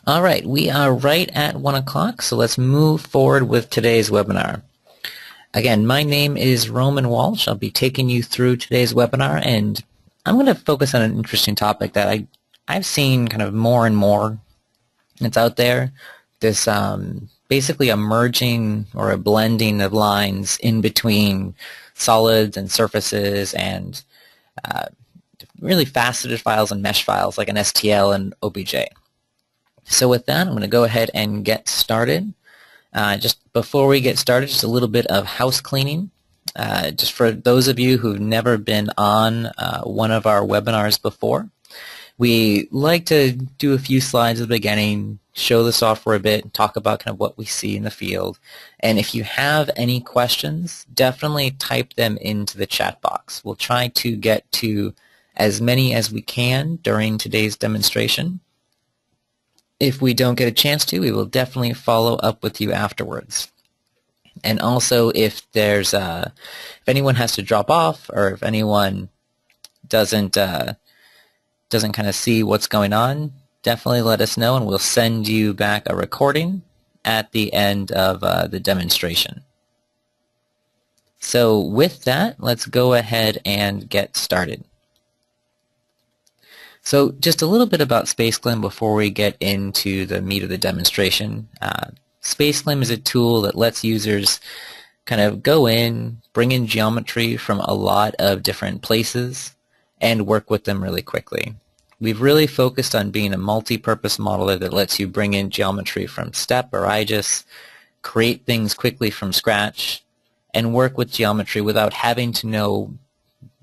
All right, we are right at 1 o'clock, so let's move forward with today's webinar. Again, my name is Roman Walsh. I'll be taking you through today's webinar, and I'm going to focus on an interesting topic that I've seen kind of more and more. It's out there, this basically a merging or a blending of lines in between solids and surfaces and really faceted files and mesh files like an STL and OBJ. So with that, I'm going to go ahead and get started. Just before we get started, just a little bit of house cleaning. Just for those of you who've never been on one of our webinars before, we like to do a few slides at the beginning, show the software a bit, talk about kind of what we see in the field. And if you have any questions, definitely type them into the chat box. We'll try to get to as many as we can during today's demonstration. If we don't get a chance to, we will definitely follow up with you afterwards. And also, if there's if anyone has to drop off, or if anyone doesn't kind of see what's going on, definitely let us know, and we'll send you back a recording at the end of the demonstration. So with that, let's go ahead and get started. So just a little bit about SpaceClaim before we get into the meat of the demonstration. SpaceClaim is a tool that lets users kind of go in, bring in geometry from a lot of different places, and work with them really quickly. We've really focused on being a multi-purpose modeler that lets you bring in geometry from STEP or IGES, create things quickly from scratch, and work with geometry without having to know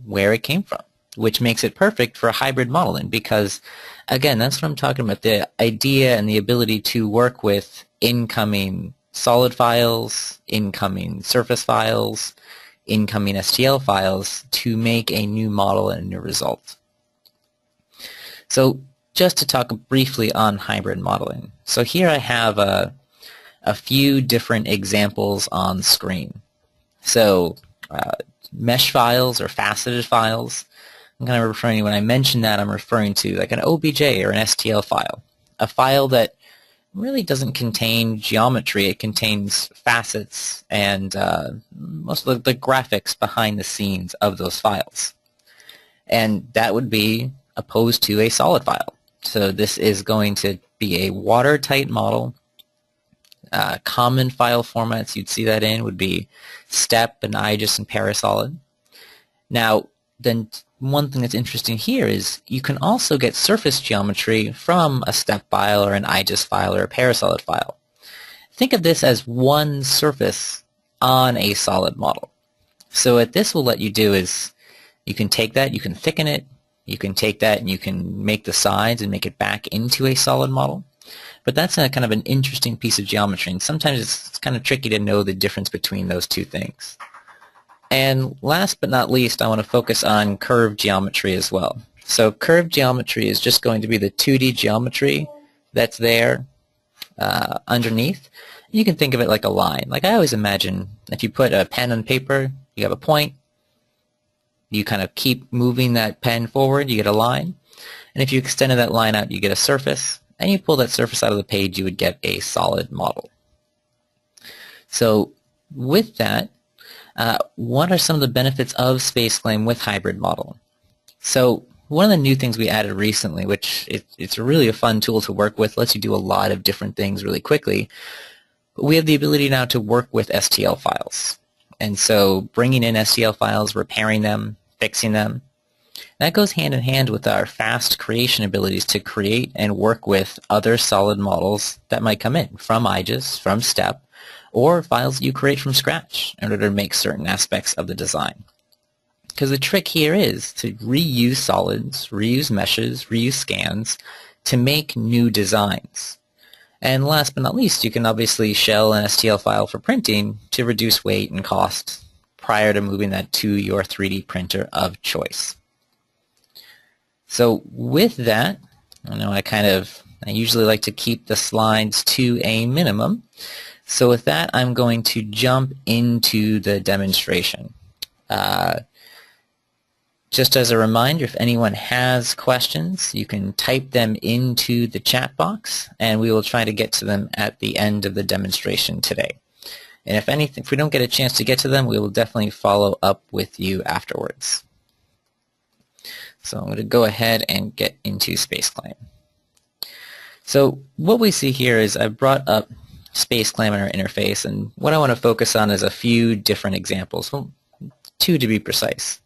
where it came from, which makes it perfect for hybrid modeling because, again, that's what I'm talking about, the idea and the ability to work with incoming solid files, incoming surface files, incoming STL files to make a new model and a new result. So just to talk briefly on hybrid modeling. So here I have a few different examples on screen. So mesh files or faceted files. I'm kind of referring, when I mention that, I'm referring to like an OBJ or an STL file, a file that really doesn't contain geometry. It contains facets and most of the graphics behind the scenes of those files. And that would be opposed to a solid file. So this is going to be a watertight model. Common file formats you'd see that in would be STEP and IGES and Parasolid. Now, then one thing that's interesting here is you can also get surface geometry from a STEP file or an IGES file or a Parasolid file. Think of this as one surface on a solid model. So what this will let you do is you can take that, you can thicken it, you can take that and you can make the sides and make it back into a solid model. But that's a kind of an interesting piece of geometry, and sometimes it's kind of tricky to know the difference between those two things. And last but not least, I want to focus on curved geometry as well. So curved geometry is just going to be the 2D geometry that's there underneath. You can think of it like a line. Like I always imagine if you put a pen on paper, you have a point, you kind of keep moving that pen forward, you get a line. And if you extended that line out, you get a surface. And you pull that surface out of the page, you would get a solid model. So with that, what are some of the benefits of SpaceClaim with hybrid model? So one of the new things we added recently, which it's really a fun tool to work with, lets you do a lot of different things really quickly. But we have the ability now to work with STL files. And so bringing in STL files, repairing them, fixing them, that goes hand in hand with our fast creation abilities to create and work with other solid models that might come in from IGES, from STEP, or files you create from scratch in order to make certain aspects of the design. Because the trick here is to reuse solids, reuse meshes, reuse scans to make new designs. And last but not least, you can obviously shell an STL file for printing to reduce weight and cost prior to moving that to your 3D printer of choice. So with that, I know I usually like to keep the slides to a minimum. So with that, I'm going to jump into the demonstration. Just as a reminder, if anyone has questions, you can type them into the chat box, and we will try to get to them at the end of the demonstration today. And if we don't get a chance to get to them, we will definitely follow up with you afterwards. So I'm going to go ahead and get into SpaceClaim. So what we see here is I've brought up SpaceClaim in our interface, and what I want to focus on is a few different examples, well, 2 to be precise.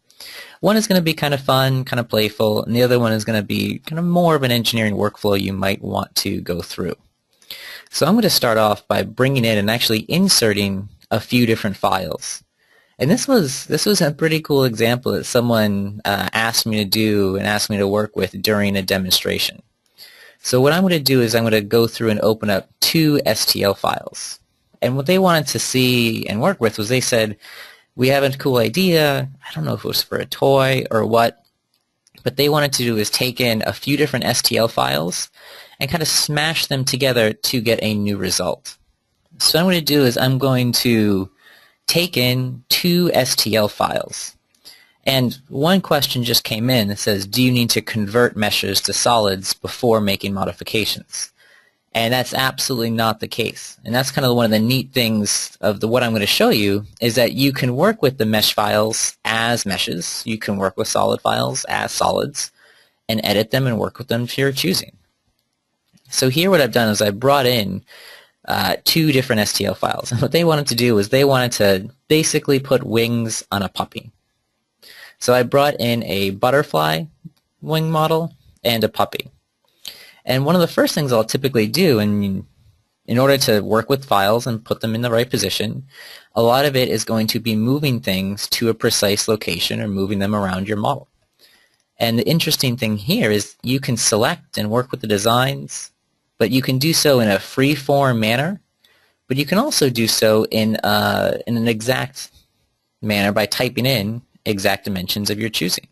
One is going to be kind of fun, kind of playful, and the other one is going to be kind of more of an engineering workflow you might want to go through. So I'm going to start off by bringing in and actually inserting a few different files. And this was a pretty cool example that someone asked me to do and asked me to work with during a demonstration. So what I'm going to do is I'm going to go through and open up 2 STL files. And what they wanted to see and work with was, they said, we have a cool idea. I don't know if it was for a toy or what, but they wanted to do is take in a few different STL files and kind of smash them together to get a new result. So what I'm going to do is I'm going to take in 2 STL files. And one question just came in that says, do you need to convert meshes to solids before making modifications? And that's absolutely not the case. And that's kind of one of the neat things of what I'm going to show you, is that you can work with the mesh files as meshes. You can work with solid files as solids and edit them and work with them to your choosing. So here what I've done is I brought in 2 different STL files. And what they wanted to do was they wanted to basically put wings on a puppy. So I brought in a butterfly wing model and a puppy. And one of the first things I'll typically do in order to work with files and put them in the right position, a lot of it is going to be moving things to a precise location or moving them around your model. And the interesting thing here is you can select and work with the designs, but you can do so in a free-form manner, but you can also do so in an exact manner by typing in exact dimensions of your choosing.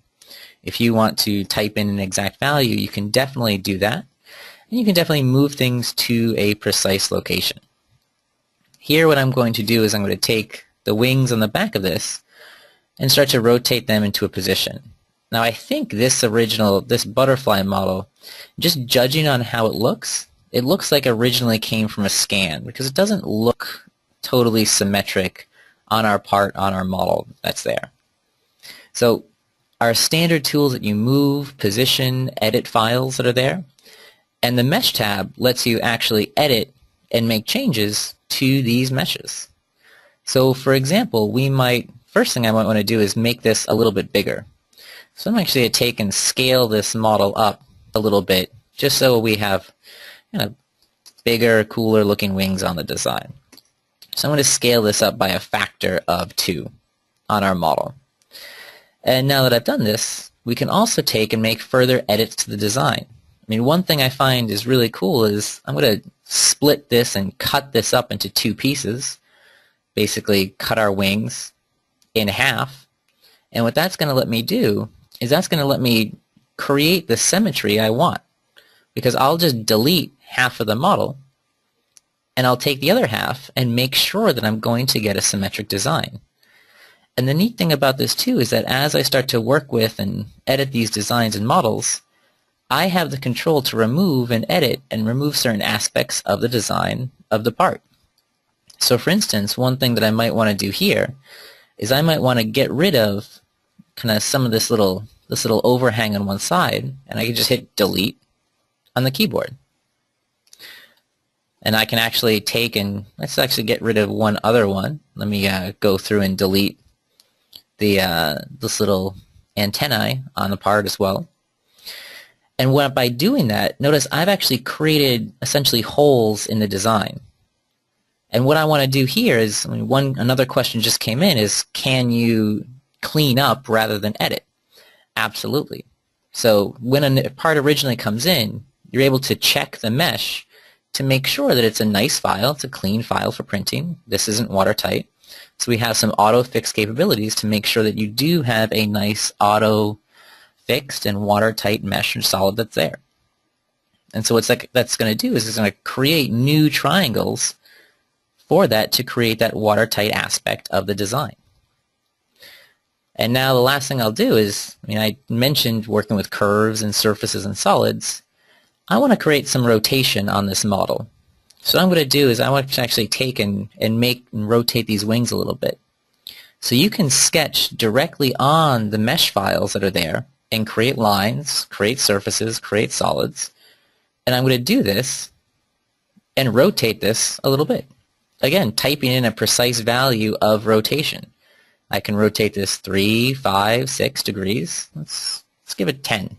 If you want to type in an exact value, you can definitely do that. And you can definitely move things to a precise location. Here what I'm going to do is I'm going to take the wings on the back of this and start to rotate them into a position. Now I think this butterfly model, just judging on how it looks like it originally came from a scan, because it doesn't look totally symmetric on our model that's there. So our standard tools that you move, position, edit files that are there, and the Mesh tab lets you actually edit and make changes to these meshes. So for example, first thing I might want to do is make this a little bit bigger. So I'm actually going to take and scale this model up a little bit, just so we have bigger, cooler looking wings on the design. So I'm going to scale this up by a factor of 2 on our model. And now that I've done this, we can also take and make further edits to the design. I mean, one thing I find is really cool is I'm going to split this and cut this up into 2 pieces, basically cut our wings in half. And what that's going to let me do is that's going to let me create the symmetry I want, because I'll just delete half of the model and I'll take the other half and make sure that I'm going to get a symmetric design. And the neat thing about this too is that as I start to work with and edit these designs and models, I have the control to remove and edit and remove certain aspects of the design of the part. So for instance, one thing that I might want to do here is I might want to get rid of kind of some of this little overhang on one side, and I can just hit delete on the keyboard. And I can actually let's actually get rid of one other one. Let me go through and delete this little antennae on the part as well. And by doing that, notice I've actually created essentially holes in the design. And what I want to do here is, another question just came in, is can you clean up rather than edit? Absolutely. So when a part originally comes in, you're able to check the mesh to make sure that it's a nice file, it's a clean file for printing. This isn't watertight. So we have some auto-fix capabilities to make sure that you do have a nice auto-fixed and watertight mesh or solid that's there. And so what that's going to do is it's going to create new triangles for that to create that watertight aspect of the design. And now the last thing I'll do is, I mentioned working with curves and surfaces and solids. I want to create some rotation on this model. So what I'm going to do is I want to actually take and rotate these wings a little bit. So you can sketch directly on the mesh files that are there and create lines, create surfaces, create solids. And I'm going to do this and rotate this a little bit. Again, typing in a precise value of rotation. I can rotate this 3, 5, 6 degrees. Let's give it 10.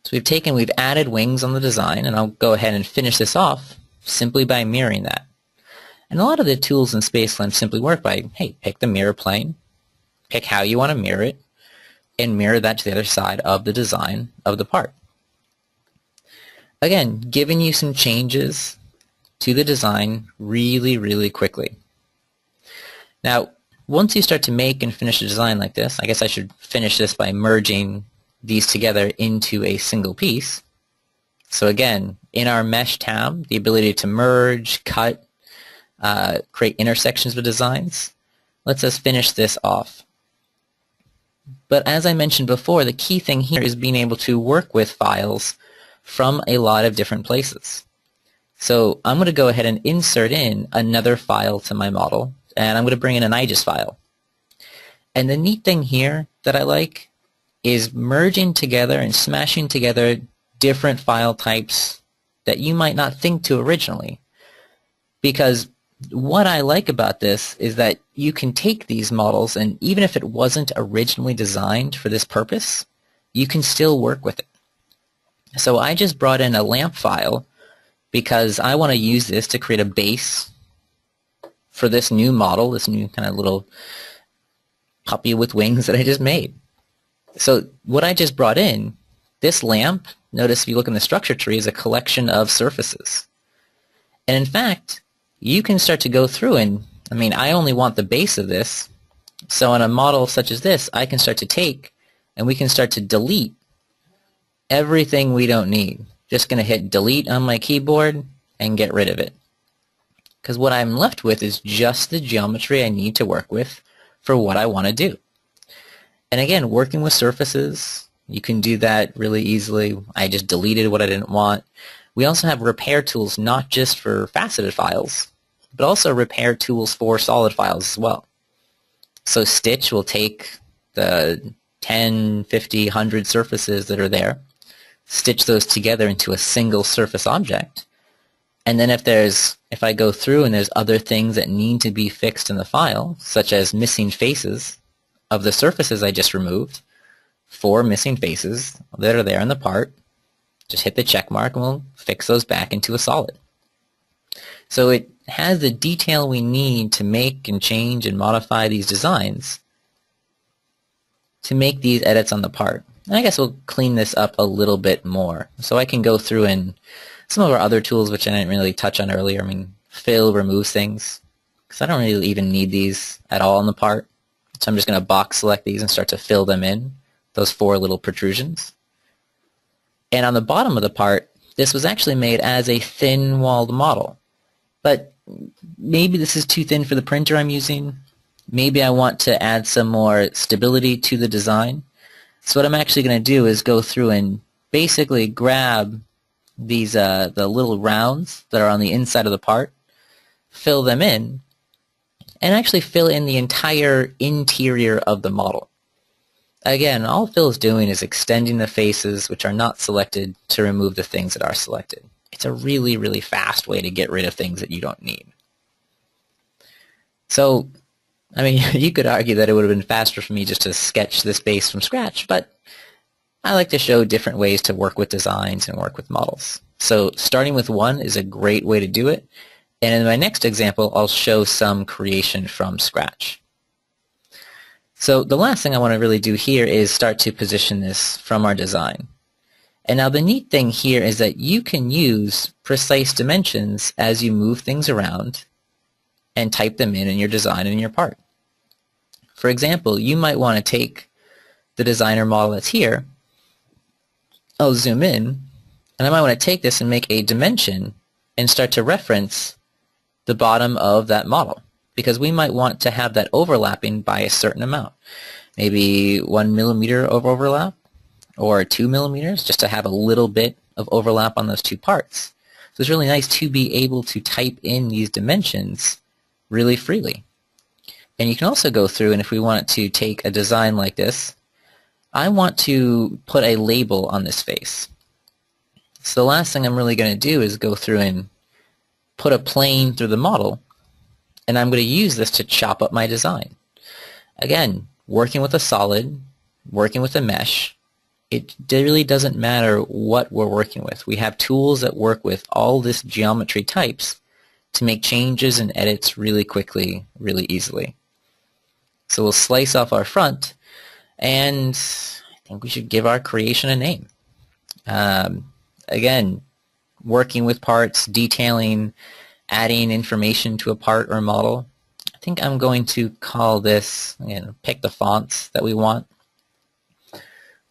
So we've added wings on the design, and I'll go ahead and finish this off simply by mirroring that. And a lot of the tools in SpaceClaim simply work by, hey, pick the mirror plane, pick how you want to mirror it, and mirror that to the other side of the design of the part. Again, giving you some changes to the design really, really quickly. Now, once you start to make and finish a design like this, I guess I should finish this by merging these together into a single piece. So again, in our Mesh tab, the ability to merge, cut, create intersections with designs lets us finish this off. But as I mentioned before, the key thing here is being able to work with files from a lot of different places. So I'm going to go ahead and insert in another file to my model, and I'm going to bring in an IGES file. And the neat thing here that I like is merging together and smashing together different file types that you might not think to originally. Because what I like about this is that you can take these models, and even if it wasn't originally designed for this purpose, you can still work with it. So I just brought in a lamp file because I want to use this to create a base for this new model, this new kind of little puppy with wings that I just made. So what I just brought in, this lamp, notice if you look in the structure tree, is a collection of surfaces. And in fact, you can start to go through and, I only want the base of this. So on a model such as this, I can start to take and we can start to delete everything we don't need. Just going to hit delete on my keyboard and get rid of it. Because what I'm left with is just the geometry I need to work with for what I want to do. And again, working with surfaces, you can do that really easily. I just deleted what I didn't want. We also have repair tools, not just for faceted files, but also repair tools for solid files as well. So Stitch will take the 10, 50, 100 surfaces that are there, stitch those together into a single surface object. And then if I go through and there's other things that need to be fixed in the file, such as missing faces of the surfaces I just removed, 4 missing faces that are there in the part, just hit the check mark and we'll fix those back into a solid. So it has the detail we need to make and change and modify these designs to make these edits on the part. And I guess we'll clean this up a little bit more. So I can go through and some of our other tools, which I didn't really touch on earlier, fill removes things, because I don't really even need these at all in the part. So I'm just going to box select these and start to fill them in, those 4 little protrusions. And on the bottom of the part, this was actually made as a thin-walled model. But maybe this is too thin for the printer I'm using. Maybe I want to add some more stability to the design. So what I'm actually going to do is go through and basically grab these the little rounds that are on the inside of the part, fill them in, and actually fill in the entire interior of the model. Again, all fill is doing is extending the faces which are not selected to remove the things that are selected. It's a really, really fast way to get rid of things that you don't need. So, you could argue that it would have been faster for me just to sketch this base from scratch, but I like to show different ways to work with designs and work with models. So starting with one is a great way to do it, and in my next example I'll show some creation from scratch. So the last thing I want to really do here is start to position this from our design. And now the neat thing here is that you can use precise dimensions as you move things around and type them in your design and in your part. For example, you might want to take the designer model that's here. I'll zoom in, and I might want to take this and make a dimension and start to reference the bottom of that model. because we might want to have that overlapping by a certain amount. Maybe 1 millimeter of overlap or 2 millimeters, just to have a little bit of overlap on those two parts. So it's really nice to be able to type in these dimensions really freely. And you can also go through, and if we want to take a design like this, I want to put a label on this face. So the last thing I'm really going to do is go through and put a plane through the model, and I'm going to use this to chop up my design. Again, working with a solid, working with a mesh, it really doesn't matter what we're working with. We have tools that work with all this geometry types to make changes and edits really quickly, really easily. So we'll slice off our front, and I think we should give our creation a name. Again, working with parts, detailing, adding information to a part or model. I think I'm going to call this, again, pick the fonts that we want. I'm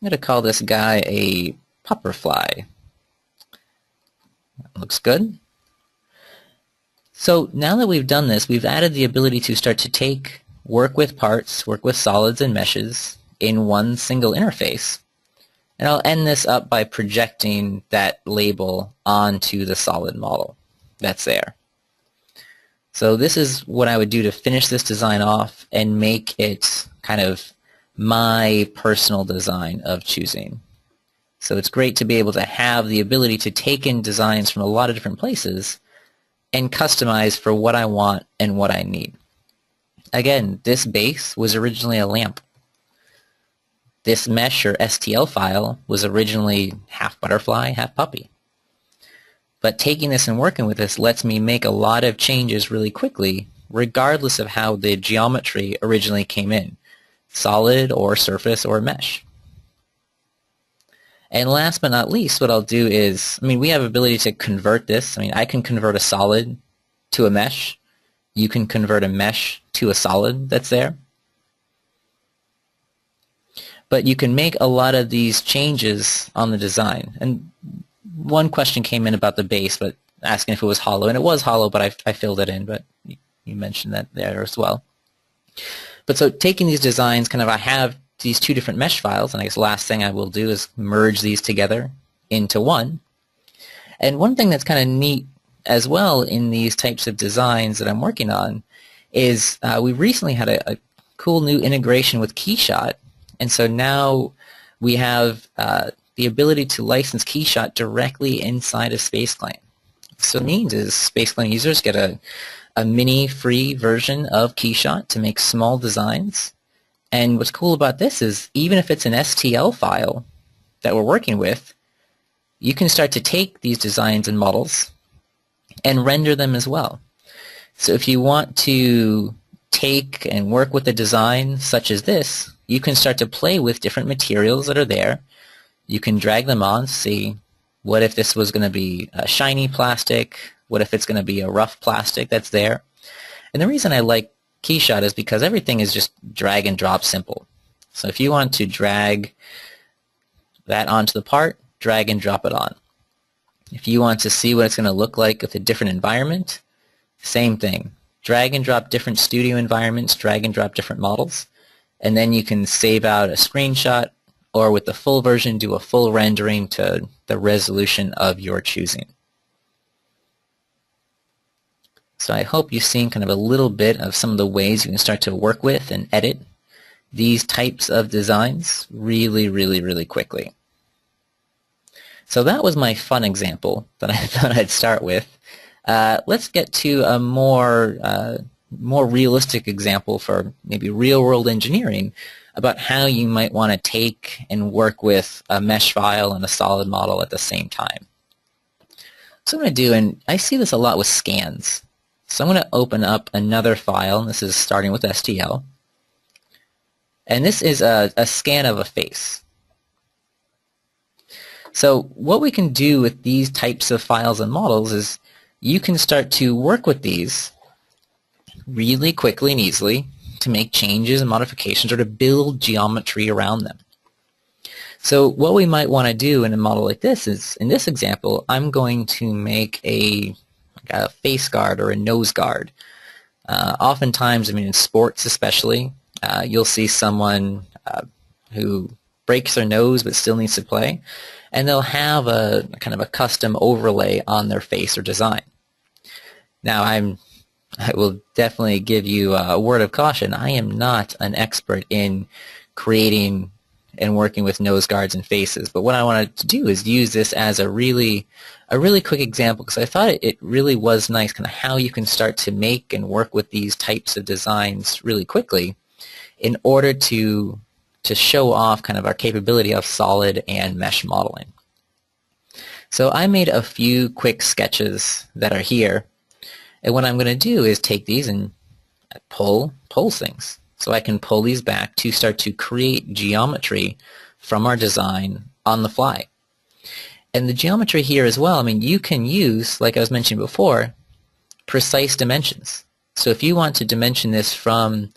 going to call this guy a pupperfly. That looks good. So now that we've done this, we've added the ability to start to work with parts, work with solids and meshes in one single interface. And I'll end this up by projecting that label onto the solid model that's there. So this is what I would do to finish this design off and make it kind of my personal design of choosing. So it's great to be able to have the ability to take in designs from a lot of different places and customize for what I want and what I need. Again, this base was originally a lamp. This mesh or STL file was originally half butterfly, half puppy. But taking this and working with this lets me make a lot of changes really quickly, regardless of how the geometry originally came in, solid or surface or mesh. And last but not least, what I'll do is, we have ability to convert this. I can convert a solid to a mesh. You can convert a mesh to a solid that's there. But you can make a lot of these changes on the design. And one question came in about the base, but asking if it was hollow. And it was hollow, but I filled it in, but you mentioned that there as well. But so taking these designs, I have these two different mesh files, and I guess the last thing I will do is merge these together into one. And one thing that's kind of neat as well in these types of designs that I'm working on is we recently had a cool new integration with Keyshot, and so now we have the ability to license Keyshot directly inside of SpaceClaim. So what it means is SpaceClaim users get a mini free version of Keyshot to make small designs. And what's cool about this is even if it's an STL file that we're working with, you can start to take these designs and models and render them as well. So if you want to take and work with a design such as this, you can start to play with different materials that are there. You can drag them on, see what if this was going to be a shiny plastic, what if it's going to be a rough plastic that's there. And the reason I like Keyshot is because everything is just drag and drop simple. So if you want to drag that onto the part, drag and drop it on. If you want to see what it's going to look like with a different environment, same thing. Drag and drop different studio environments, drag and drop different models, and then you can save out a screenshot or with the full version do a full rendering to the resolution of your choosing. So I hope you've seen kind of a little bit of some of the ways you can start to work with and edit these types of designs really, really, really quickly. So that was my fun example that I thought I'd start with. Let's get to a more realistic example for maybe real-world engineering about how you might want to take and work with a mesh file and a solid model at the same time. So I'm going to do, and I see this a lot with scans. So I'm going to open up another file, and this is starting with STL. And this is a scan of a face. So what we can do with these types of files and models is you can start to work with these really quickly and easily to make changes and modifications or to build geometry around them. So what we might want to do in a model like this is, in this example, I'm going to make a face guard or a nose guard. Oftentimes, I mean in sports especially, you'll see someone who breaks their nose but still needs to play, and they'll have a kind of a custom overlay on their face or design. Now I will definitely give you a word of caution. I am not an expert in creating and working with nose guards and faces, but what I wanted to do is use this as a really quick example, because I thought it really was nice kind of how you can start to make and work with these types of designs really quickly in order to show off kind of our capability of solid and mesh modeling. So I made a few quick sketches that are here, and what I'm going to do is take these and pull things. So I can pull these back to start to create geometry from our design on the fly. And the geometry here as well, I mean, you can use, like I was mentioning before, precise dimensions. So if you want to dimension this from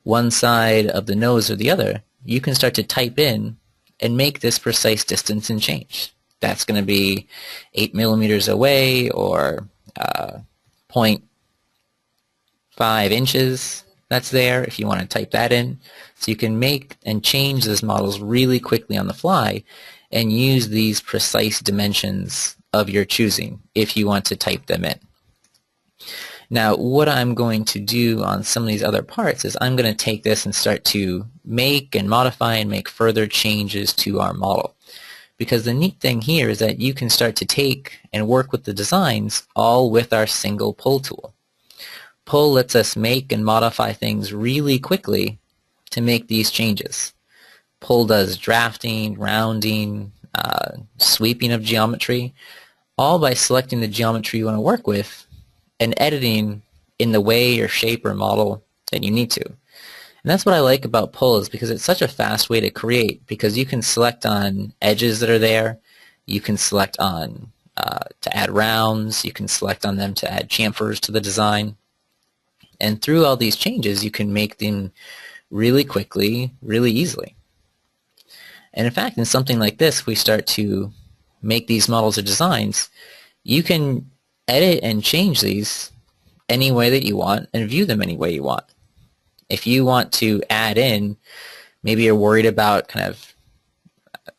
one side of the nose or the other, you can start to type in and make this precise distance and change. That's going to be 8 millimeters away, or 0.5 inches. That's there if you want to type that in. So you can make and change these models really quickly on the fly and use these precise dimensions of your choosing if you want to type them in. Now what I'm going to do on some of these other parts is I'm going to take this and start to make and modify and make further changes to our model. Because the neat thing here is that you can start to take and work with the designs all with our single pull tool. Pull lets us make and modify things really quickly to make these changes. Pull does drafting, rounding, sweeping of geometry, all by selecting the geometry you want to work with and editing in the way or shape or model that you need to. And that's what I like about pull, is because it's such a fast way to create, because you can select on edges that are there, you can select on to add rounds, you can select on them to add chamfers to the design. And through all these changes, you can make them really quickly, really easily. And in fact, in something like this, if we start to make these models or designs, you can edit and change these any way that you want and view them any way you want. If you want to add in, maybe you're worried about kind of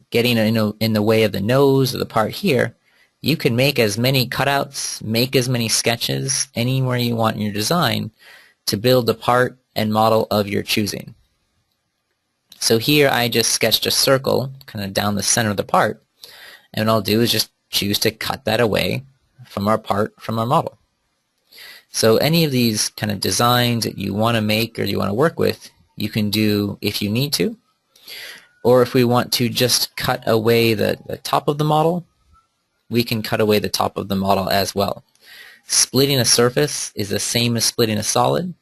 getting in the way of the nose or the part here, you can make as many cutouts, make as many sketches anywhere you want in your design to build the part and model of your choosing. So here I just sketched a circle kind of down the center of the part, and what I'll do is just choose to cut that away from our part, from our model. So any of these kind of designs that you want to make or you want to work with, you can do if you need to. Or if we want to just cut away the top of the model, we can cut away the top of the model as well. Splitting a surface is the same as splitting a solid,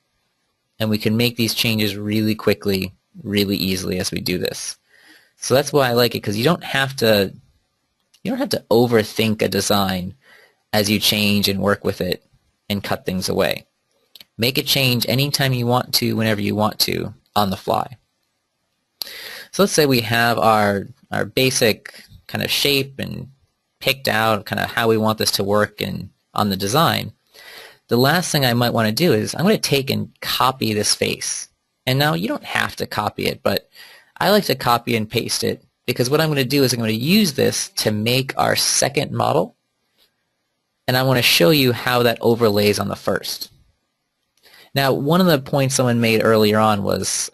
and we can make these changes really quickly, really easily as we do this. So that's why I like it, because you don't have to overthink a design as you change and work with it and cut things away. Make a change anytime you want to, whenever you want to, on the fly. So let's say we have our basic kind of shape and picked out kind of how we want this to work and on the design. The last thing I might want to do is I'm going to take and copy this face. And now you don't have to copy it, but I like to copy and paste it, because what I'm going to do is I'm going to use this to make our second model, and I want to show you how that overlays on the first. Now, one of the points someone made earlier on was,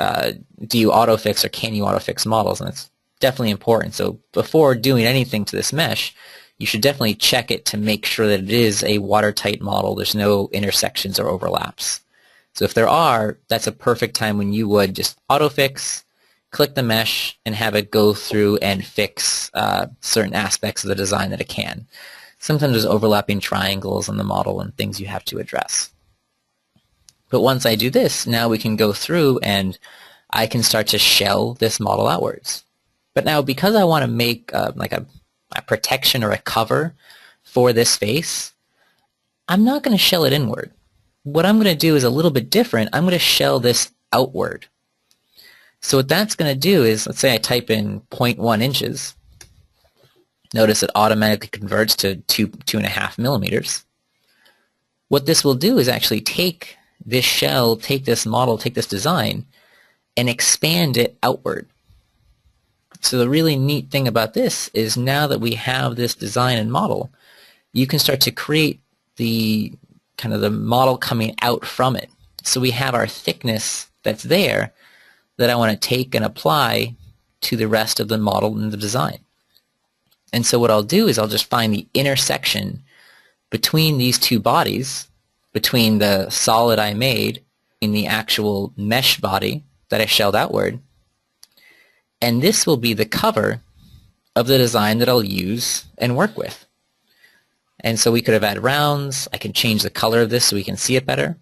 do you autofix or can you autofix models? And it's definitely important. So before doing anything to this mesh, you should definitely check it to make sure that it is a watertight model. There's no intersections or overlaps. So if there are, that's a perfect time when you would just autofix, click the mesh, and have it go through and fix certain aspects of the design that it can. Sometimes there's overlapping triangles in the model and things you have to address. But once I do this, now we can go through and I can start to shell this model outwards. But now, because I want to make like a protection or a cover for this face, I'm not going to shell it inward. What I'm going to do is a little bit different. I'm going to shell this outward. So what that's going to do is, let's say I type in 0.1 inches. Notice it automatically converts to 2.5 millimeters. What this will do is actually take this shell take this model, take this design, and expand it outward. So the really neat thing about this is now that we have this design and model, you can start to create the kind of the model coming out from it. So we have our thickness that's there that I want to take and apply to the rest of the model and the design. And so what I'll do is I'll just find the intersection between these two bodies, between the solid I made and the actual mesh body that I shelled outward, and this will be the cover of the design that I'll use and work with. And so we could have added rounds. I can change the color of this so we can see it better.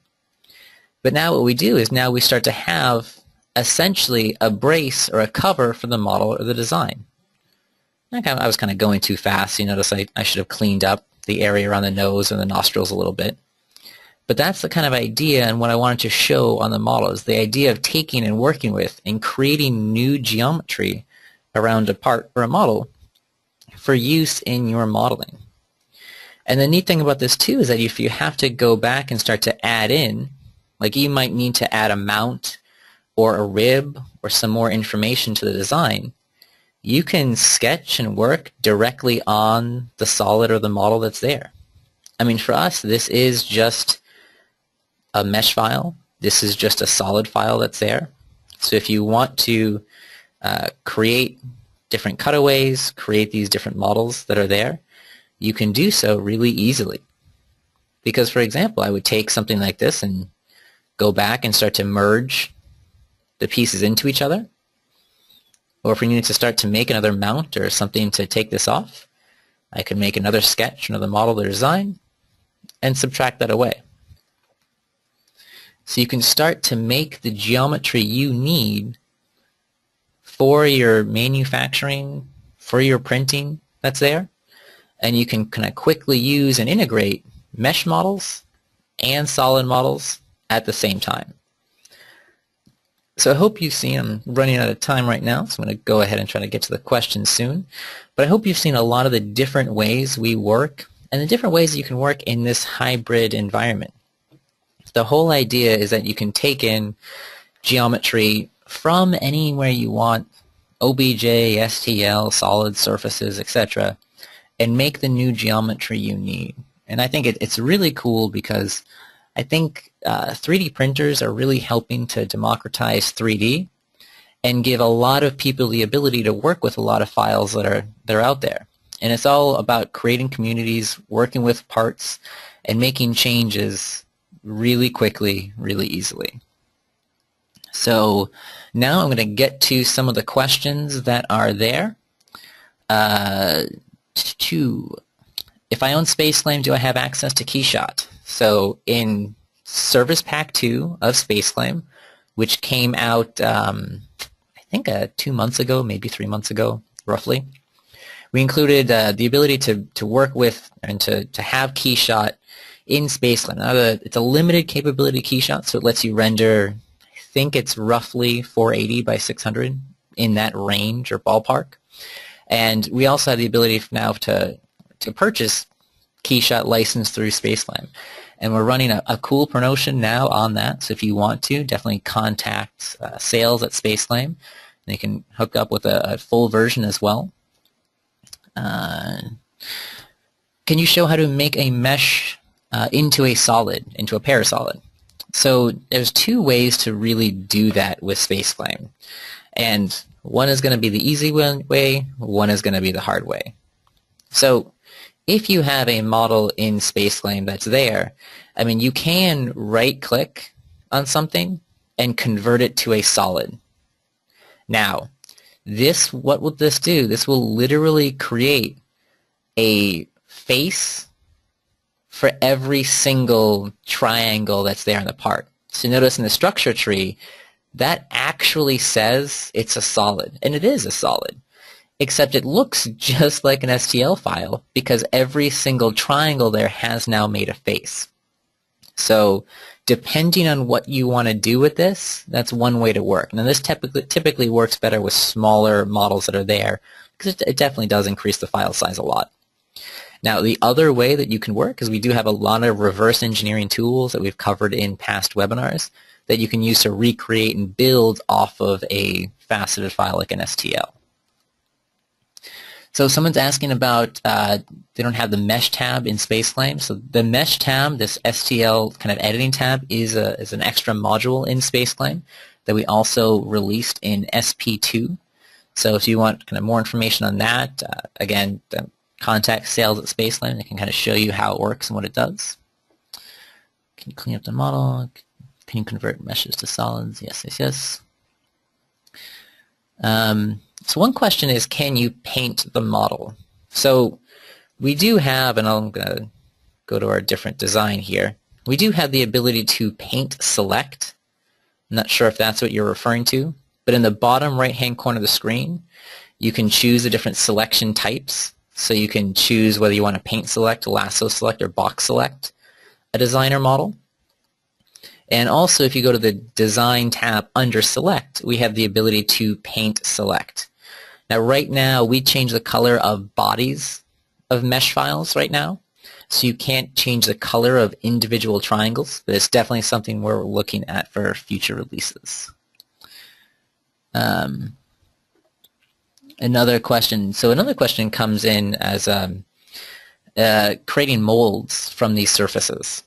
But now what we do is now we start to have essentially a brace or a cover for the model or the design. I was kind of going too fast. You notice I should have cleaned up the area around the nose and the nostrils a little bit. But that's the kind of idea, and what I wanted to show on the model is the idea of taking and working with and creating new geometry around a part or a model for use in your modeling. And the neat thing about this too is that if you have to go back and start to add in, like you might need to add a mount or a rib or some more information to the design, you can sketch and work directly on the solid or the model that's there. I mean, for us, this is just a mesh file. This is just a solid file that's there. So if you want to create different cutaways, create these different models that are there, you can do so really easily. Because, for example, I would take something like this and go back and start to merge the pieces into each other. Or if we needed to start to make another mount or something to take this off, I could make another sketch, another model or design, and subtract that away. So you can start to make the geometry you need for your manufacturing, for your printing that's there, and you can kind of quickly use and integrate mesh models and solid models at the same time. So I hope you've seen, I'm running out of time right now, so I'm going to go ahead and try to get to the questions soon, but I hope you've seen a lot of the different ways we work and the different ways that you can work in this hybrid environment. The whole idea is that you can take in geometry from anywhere you want, OBJ, STL, solid surfaces, etc., and make the new geometry you need. And I think it's really cool because I think 3D printers are really helping to democratize 3D and give a lot of people the ability to work with a lot of files that are out there. And it's all about creating communities, working with parts, and making changes really quickly, really easily. So now I'm going to get to some of the questions that are there. If I own SpaceClaim, do I have access to KeyShot? So in Service Pack 2 of SpaceClaim, which came out I think 2 months ago, maybe 3 months ago, roughly, we included the ability to work with and to have KeyShot in SpaceClaim. Now, it's a limited capability KeyShot, so it lets you render, I think it's roughly 480 by 600, in that range or ballpark. And we also have the ability now to purchase KeyShot license through SpaceClaim. And we're running a cool promotion now on that, so if you want to, definitely contact sales at SpaceClaim. They can hook up with a full version as well. Can you show how to make a mesh into a solid, into a parasolid? So there's two ways to really do that with SpaceClaim. And one is going to be the easy way, one is going to be the hard way. So if you have a model in SpaceClaim that's there, I mean, you can right-click on something and convert it to a solid. Now, what will this do? This will literally create a face for every single triangle that's there in the part. So notice in the structure tree, that actually says it's a solid, and it is a solid, except it looks just like an STL file because every single triangle there has now made a face. So depending on what you want to do with this, that's one way to work. Now this typically works better with smaller models that are there because it definitely does increase the file size a lot. Now, the other way that you can work is we do have a lot of reverse engineering tools that we've covered in past webinars that you can use to recreate and build off of a faceted file like an STL. So someone's asking about, they don't have the mesh tab in SpaceClaim. So the mesh tab, this STL kind of editing tab, is an extra module in SpaceClaim that we also released in SP2. So if you want kind of more information on that, again, contact sales at SpaceClaim. They can kind of show you how it works and what it does. Can you clean up the model? Can you convert meshes to solids? Yes, yes, yes. So one question is, can you paint the model? So we do have, and I'm going to go to our different design here, we do have the ability to paint select. I'm not sure if that's what you're referring to, but in the bottom right-hand corner of the screen, you can choose the different selection types. So you can choose whether you want to paint select, lasso select, or box select a designer model. And also, if you go to the Design tab under Select, we have the ability to paint select. Now, right now, we change the color of bodies of mesh files right now, so you can't change the color of individual triangles, but it's definitely something we're looking at for future releases. Another question. So another question comes in as creating molds from these surfaces.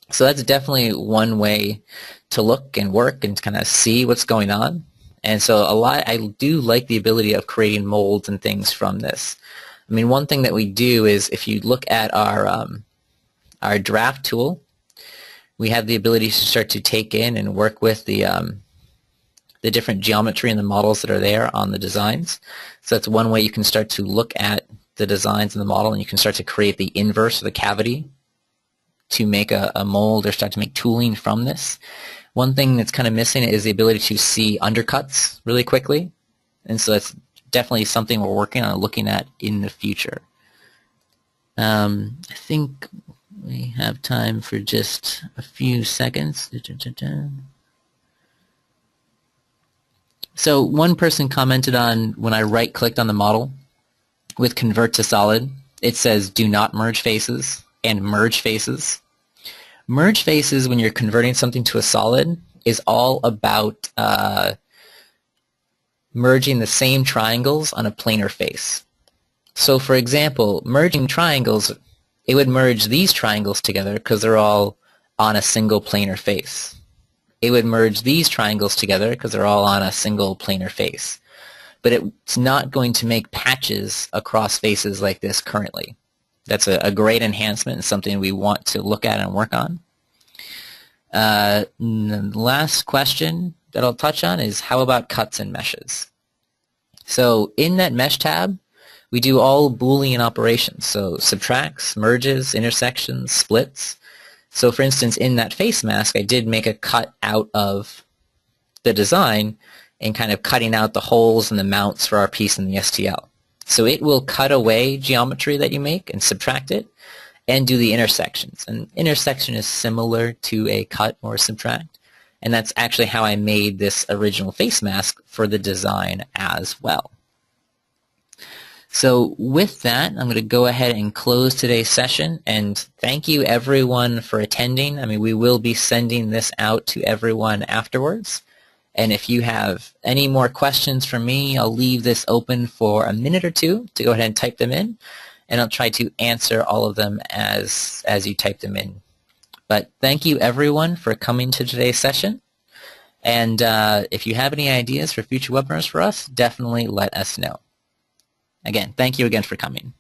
So that's definitely one way to look and work and kind of see what's going on. And so I do like the ability of creating molds and things from this. I mean, one thing that we do is if you look at our draft tool, we have the ability to start to take in and work with the different geometry and the models that are there on the designs. So that's one way you can start to look at the designs in the model, and you can start to create the inverse of the cavity to make a mold or start to make tooling from this. One thing that's kind of missing is the ability to see undercuts really quickly, and so that's definitely something we're working on and looking at in the future. I think we have time for just a few seconds. So one person commented on when I right-clicked on the model with Convert to Solid, it says do not merge faces and merge faces. Merge faces, when you're converting something to a solid, is all about merging the same triangles on a planar face. So for example, merging triangles, it would merge these triangles together because they're all on a single planar face. It would merge these triangles together because they're all on a single planar face. But it's not going to make patches across faces like this currently. That's a great enhancement and something we want to look at and work on. The last question that I'll touch on is how about cuts and meshes? So in that mesh tab, we do all Boolean operations, so subtracts, merges, intersections, splits. So for instance, in that face mask, I did make a cut out of the design and kind of cutting out the holes and the mounts for our piece in the STL. So it will cut away geometry that you make and subtract it and do the intersections. And intersection is similar to a cut or a subtract. And that's actually how I made this original face mask for the design as well. So with that, I'm going to go ahead and close today's session, and thank you everyone for attending. I mean, we will be sending this out to everyone afterwards. And if you have any more questions for me, I'll leave this open for a minute or two to go ahead and type them in, and I'll try to answer all of them as you type them in. But thank you everyone for coming to today's session. And if you have any ideas for future webinars for us, definitely let us know. Again, thank you again for coming.